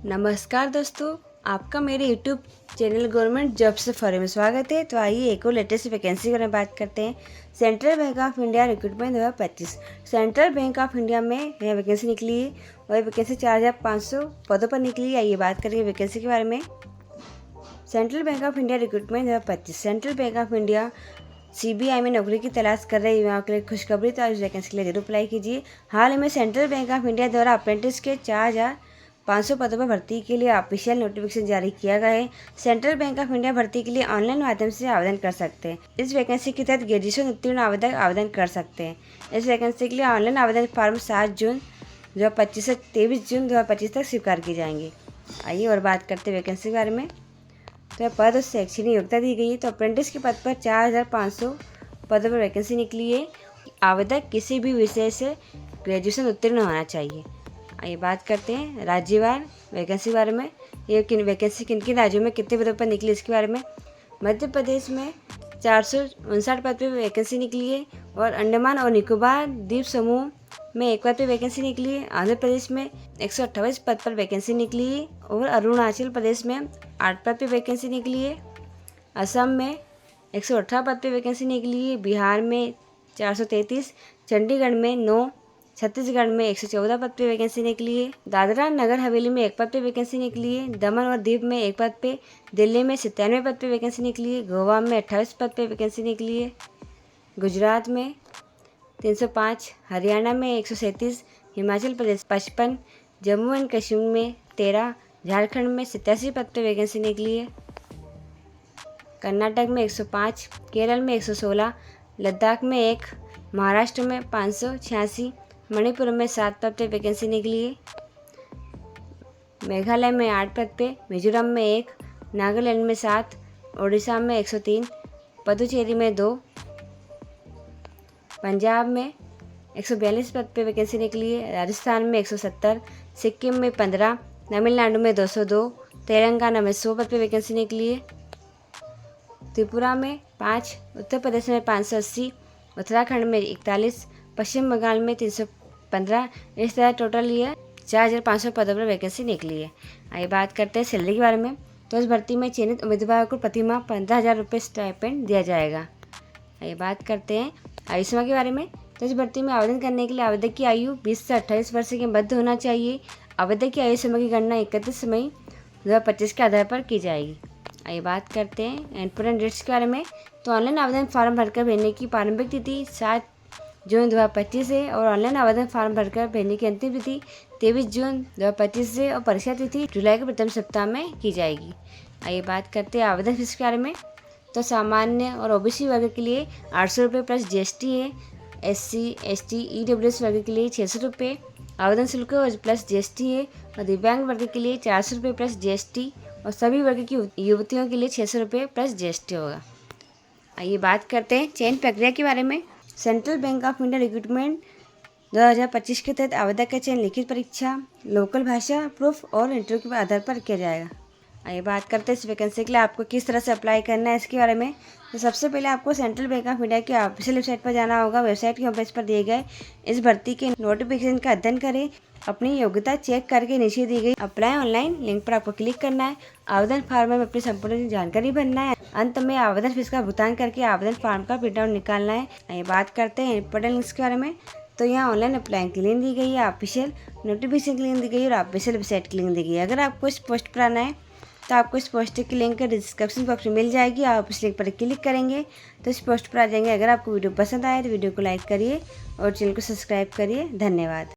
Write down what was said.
नमस्कार दोस्तों, आपका मेरे YouTube चैनल गवर्नमेंट जॉब से फॉरम में स्वागत है। तो आइए एक और लेटेस्ट वैकेंसी के बारे में बात करते हैं। Central bank of India recruitment 2025। Central bank of India में यह वैकेंसी निकली है और वैकेंसी 4500 पदों पर निकली है। आइए बात करेंगे वैकेंसी के बारे में। Central bank of India recruitment 2025। Central bank of India CBI में नौकरी की तलाश कर रहे युवाओं के लिए खुशखबरी। तो इस वैकेंसी के लिए जरूर अप्लाई कीजिए। हाल ही में सेंट्रल बैंक ऑफ इंडिया द्वारा अप्रेंटिस के 4500 पदों पर भर्ती के लिए ऑफिशियल नोटिफिकेशन जारी किया गया है। सेंट्रल बैंक ऑफ इंडिया भर्ती के लिए ऑनलाइन माध्यम से आवेदन कर सकते हैं। इस वैकेंसी के तहत ग्रेजुएशन उत्तीर्ण आवेदक आवेदन कर सकते हैं। इस वैकेंसी के लिए ऑनलाइन आवेदन फॉर्म 7 जून 2025 से 23 जून 2025 तक स्वीकार किए जाएंगे। आइए और बात करते हैं वैकेंसी के बारे में। तो पद और शैक्षणिक योग्यता दी गई है। तो अप्रेंटिस के पद पर 4500 पदों पर वैकेंसी निकली है। आवेदक किसी भी विषय से ग्रेजुएशन उत्तीर्ण होना चाहिए। आइए बात करते हैं राज्यवार वैकेंसी के बारे में। ये वैकेंसी किन किन राज्यों में कितने पदों पर निकली इसके बारे में। मध्य प्रदेश में 459 पद पर वैकेंसी निकली है और अंडमान और निकोबार द्वीप समूह में 1 पद पर वैकेंसी निकली है। आंध्र प्रदेश में 128 पद पर वैकेंसी निकली है और अरुणाचल प्रदेश में 8 पद पर वैकेंसी निकली है। असम में 118 पद पर वैकेंसी निकली है। बिहार में 433, चंडीगढ़ में 9, छत्तीसगढ़ में 114 पद पे वैकेंसी निकली है। दादरा नगर हवेली में 1 पद पे वैकेंसी निकली है। दमन और दीव में 1 पद पे, दिल्ली में 97 पद पे वैकेंसी निकली है। गोवा में 28 पद पे वैकेंसी निकली है। गुजरात में 305, हरियाणा में 137, हिमाचल प्रदेश 55, जम्मू एंड कश्मीर में 13, झारखंड में 87 पद पे वैकेंसी निकली है। कर्नाटक में 105, केरल में 116, लद्दाख में 1, महाराष्ट्र में 586, मणिपुर में 7 पद पे वैकेंसी निकली है। मेघालय में 8 पद पे, मिजोरम में 1, नागालैंड में 7, उड़ीसा में 103, पुदुचेरी में 2, पंजाब में 142 पद पे वैकेंसी निकली है। राजस्थान में 170, सिक्किम में 15, तमिलनाडु में 202, तेलंगाना में 100 पद पे वैकेंसी निकली है। त्रिपुरा में 5, उत्तर प्रदेश में 580, उत्तराखंड में 41, पश्चिम बंगाल में 315। इस तरह टोटल ये 4500 पदों पर वैकेंसी निकली है। आइए बात करते हैं सैलरी के बारे में। तो इस भर्ती में चयनित उम्मीदवारों को प्रतिमाह 15,000 रुपये स्टाइपेंड दिया जाएगा। आइए बात करते हैं आयु सीमा के बारे में। तो इस भर्ती में आवेदन करने के लिए आवेदक की आयु 20 से 28 वर्ष के मध्य होना चाहिए। आवेदक की आयु सीमा की गणना 31 मई 2025 के आधार पर की जाएगी। आइए बात करते हैं इम्पोर्टेंट डेट्स के बारे में। तो ऑनलाइन आवेदन फॉर्म भरकर भेजने की प्रारंभिक तिथि 7 जून 2025 है और ऑनलाइन आवेदन फॉर्म भरकर भेजने की अंतिम तिथि 23 जून 2025 से और परीक्षा तिथि जुलाई के प्रथम सप्ताह में की जाएगी। आइए बात करते हैं आवेदन फीस के बारे में। तो सामान्य और OBC वर्ग के लिए 800 रुपये प्लस GST है। SC, ST, EWS वर्ग के लिए 600 रुपये आवेदन शुल्क और प्लस GST है और दिव्यांग वर्ग के लिए 400 रुपये प्लस GST और सभी वर्ग की युवतियों के लिए 600 रुपये प्लस GST होगा। आइए बात करते हैं चयन प्रक्रिया के बारे में। Central bank of India recruitment 2025 के तहत आवेदक का चयन लिखित परीक्षा, लोकल भाषा प्रूफ और इंटरव्यू के आधार पर किया जाएगा। आइए बात करते हैं इस वैकेंसी के लिए आपको किस तरह से अप्लाई करना है इसके बारे में। तो सबसे पहले आपको सेंट्रल बैंक ऑफ इंडिया की ऑफिशियल वेबसाइट पर जाना होगा। वेबसाइट की होम पेज पर दिए गए इस भर्ती के नोटिफिकेशन का अध्ययन करें, अपनी योग्यता चेक करके नीचे दी गई अप्लाई ऑनलाइन लिंक पर आपको क्लिक करना है। आवेदन फॉर्म में अपनी संपूर्ण जानकारी भरना है। अंत में आवेदन फीस का भुगतान करके आवेदन फॉर्म का प्रिंट आउट निकालना है। आइए बात करते हैं इंपोर्टेंट लिंक्स के बारे में। तो यहाँ ऑनलाइन अप्लाई की लिंक दी गई है, ऑफिशियल नोटिफिकेशन की लिंक दी गई है और ऑफिशियल वेबसाइट की लिंक दी गई है। अगर आपको इस पोस्ट पर आना है तो आपको इस पोस्ट की लिंक डिस्क्रिप्शन बॉक्स में मिल जाएगी। आप इस लिंक पर क्लिक करेंगे तो इस पोस्ट पर आ जाएंगे। अगर आपको वीडियो पसंद आए तो वीडियो को लाइक करिए और चैनल को सब्सक्राइब करिए। धन्यवाद।